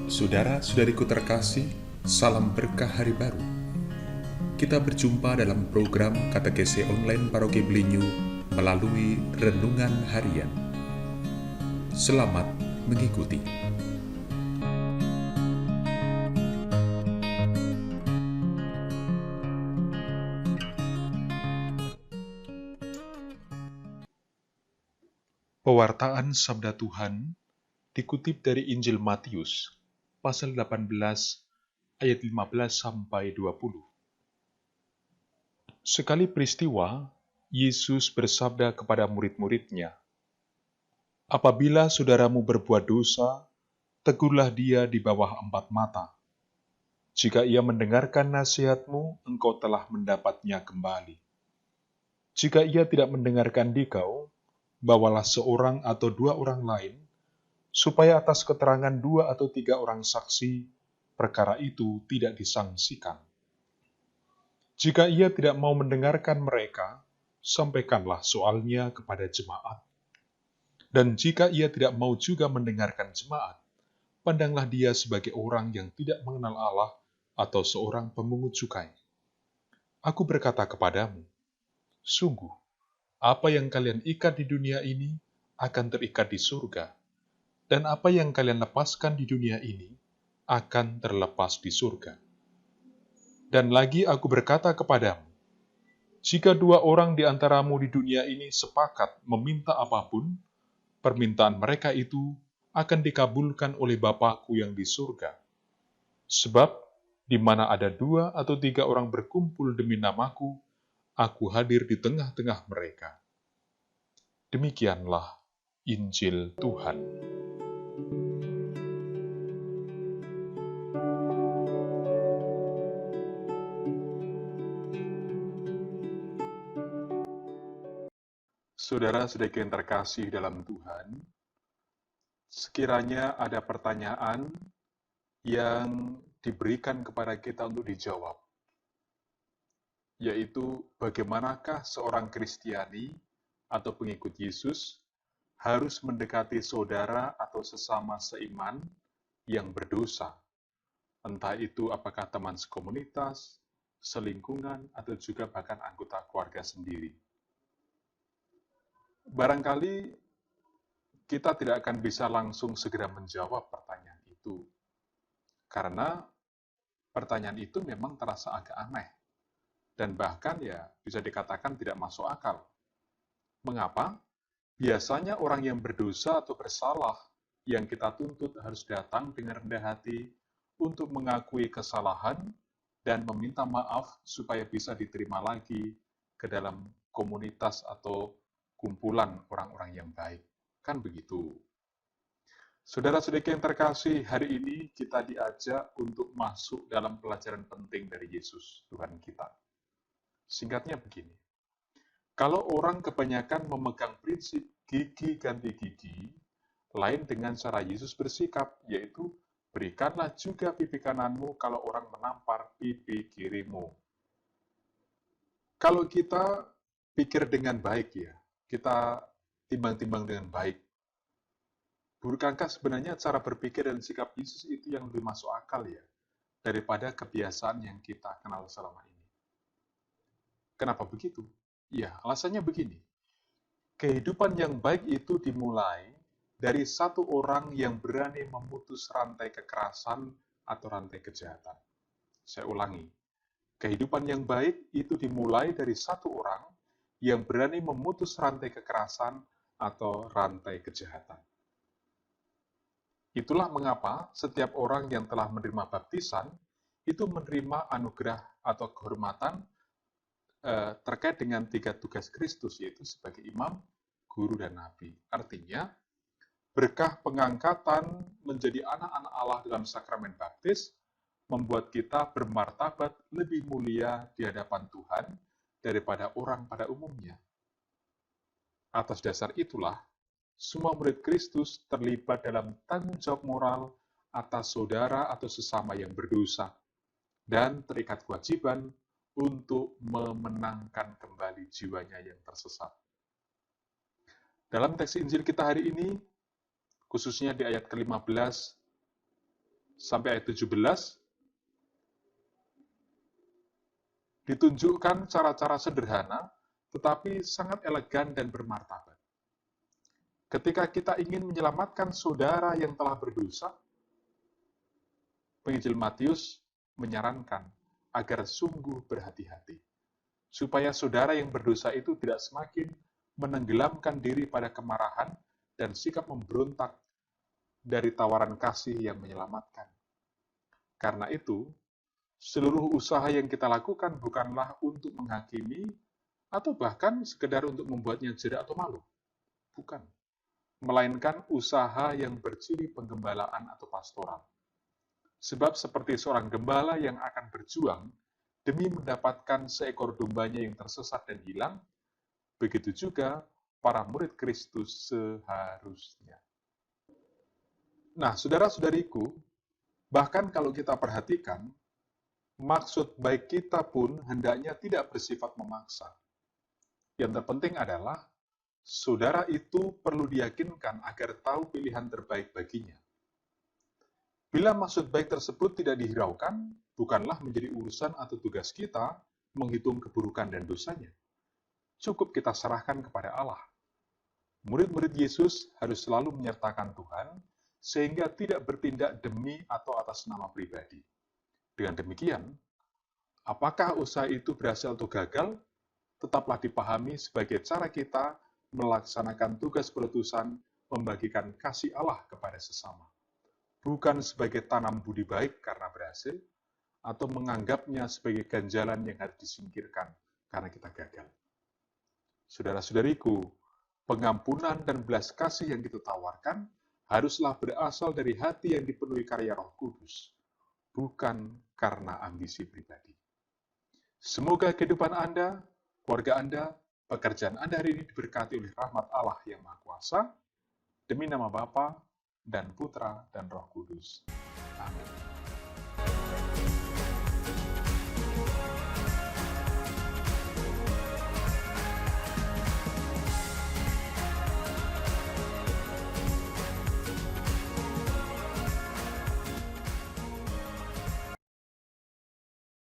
Saudara-saudariku terkasih, salam berkah hari baru. Kita berjumpa dalam program Katekese Online Paroki Belinyu melalui Renungan Harian. Selamat mengikuti. Pewartaan Sabda Tuhan dikutip dari Injil Matius, pasal 18, ayat 15 sampai 20. Sekali peristiwa, Yesus bersabda kepada murid-muridnya, "Apabila saudaramu berbuat dosa, tegurlah dia di bawah 4 mata. Jika ia mendengarkan nasihatmu, engkau telah mendapatnya kembali. Jika ia tidak mendengarkan dikau, bawalah seorang atau 2 orang lain, supaya atas keterangan 2 atau 3 orang saksi, perkara itu tidak disangsikan. Jika ia tidak mau mendengarkan mereka, sampaikanlah soalnya kepada jemaat. Dan jika ia tidak mau juga mendengarkan jemaat, pandanglah dia sebagai orang yang tidak mengenal Allah atau seorang pemungut cukai. Aku berkata kepadamu, sungguh, apa yang kalian ikat di dunia ini akan terikat di surga, dan apa yang kalian lepaskan di dunia ini akan terlepas di surga. Dan lagi aku berkata kepadamu, jika 2 orang di antaramu di dunia ini sepakat meminta apapun, permintaan mereka itu akan dikabulkan oleh Bapa-Ku yang di surga. Sebab, di mana ada 2 atau 3 orang berkumpul demi nama-Ku, Aku hadir di tengah-tengah mereka." Demikianlah Injil Tuhan. Saudara-saudari yang terkasih dalam Tuhan, sekiranya ada pertanyaan yang diberikan kepada kita untuk dijawab, yaitu bagaimanakah seorang Kristiani atau pengikut Yesus harus mendekati saudara atau sesama seiman yang berdosa, entah itu apakah teman sekomunitas, selingkungan, atau juga bahkan anggota keluarga sendiri. Barangkali kita tidak akan bisa langsung segera menjawab pertanyaan itu, karena pertanyaan itu memang terasa agak aneh, dan bahkan ya bisa dikatakan tidak masuk akal. Mengapa? Biasanya orang yang berdosa atau bersalah yang kita tuntut harus datang dengan rendah hati untuk mengakui kesalahan dan meminta maaf supaya bisa diterima lagi ke dalam komunitas atau kumpulan orang-orang yang baik. Kan begitu. Saudara-saudari yang terkasih, hari ini kita diajak untuk masuk dalam pelajaran penting dari Yesus, Tuhan kita. Singkatnya begini, kalau orang kebanyakan memegang prinsip gigi ganti gigi, lain dengan cara Yesus bersikap, yaitu berikanlah juga pipi kananmu kalau orang menampar pipi kirimu. Kalau kita pikir dengan baik ya, kita timbang-timbang dengan baik, bukankah sebenarnya cara berpikir dan sikap Yesus itu yang lebih masuk akal ya, daripada kebiasaan yang kita kenal selama ini? Kenapa begitu? Ya, alasannya begini. Kehidupan yang baik itu dimulai dari satu orang yang berani memutus rantai kekerasan atau rantai kejahatan. Saya ulangi. Kehidupan yang baik itu dimulai dari satu orang yang berani memutus rantai kekerasan atau rantai kejahatan. Itulah mengapa setiap orang yang telah menerima baptisan itu menerima anugerah atau kehormatan terkait dengan 3 tugas Kristus, yaitu sebagai imam, guru, dan nabi. Artinya, berkah pengangkatan menjadi anak-anak Allah dalam sakramen baptis membuat kita bermartabat lebih mulia di hadapan Tuhan daripada orang pada umumnya. Atas dasar itulah, semua murid Kristus terlibat dalam tanggung jawab moral atas saudara atau sesama yang berdosa, dan terikat kewajiban untuk memenangkan kembali jiwanya yang tersesat. Dalam teks Injil kita hari ini, khususnya di ayat ke-15, sampai ayat 17, ditunjukkan cara-cara sederhana, tetapi sangat elegan dan bermartabat. Ketika kita ingin menyelamatkan saudara yang telah berdosa, Penginjil Matius menyarankan agar sungguh berhati-hati, supaya saudara yang berdosa itu tidak semakin menenggelamkan diri pada kemarahan dan sikap memberontak dari tawaran kasih yang menyelamatkan. Karena itu, seluruh usaha yang kita lakukan bukanlah untuk menghakimi atau bahkan sekedar untuk membuatnya jera atau malu. Bukan. Melainkan usaha yang berciri penggembalaan atau pastoral. Sebab seperti seorang gembala yang akan berjuang demi mendapatkan seekor dombanya yang tersesat dan hilang, begitu juga para murid Kristus seharusnya. Nah, saudara-saudariku, bahkan kalau kita perhatikan, maksud baik kita pun hendaknya tidak bersifat memaksa. Yang terpenting adalah, saudara itu perlu diyakinkan agar tahu pilihan terbaik baginya. Bila maksud baik tersebut tidak dihiraukan, bukanlah menjadi urusan atau tugas kita menghitung keburukan dan dosanya. Cukup kita serahkan kepada Allah. Murid-murid Yesus harus selalu menyertakan Tuhan, sehingga tidak bertindak demi atau atas nama pribadi. Dengan demikian, apakah usaha itu berhasil atau gagal, tetaplah dipahami sebagai cara kita melaksanakan tugas perutusan membagikan kasih Allah kepada sesama. Bukan sebagai tanam budi baik karena berhasil, atau menganggapnya sebagai ganjalan yang harus disingkirkan karena kita gagal. Saudara-saudariku, pengampunan dan belas kasih yang kita tawarkan haruslah berasal dari hati yang dipenuhi karya Roh Kudus, bukan karena ambisi pribadi. Semoga kehidupan Anda, keluarga Anda, pekerjaan Anda hari ini diberkati oleh rahmat Allah yang Maha Kuasa, demi nama Bapa dan Putra dan Roh Kudus. Amin.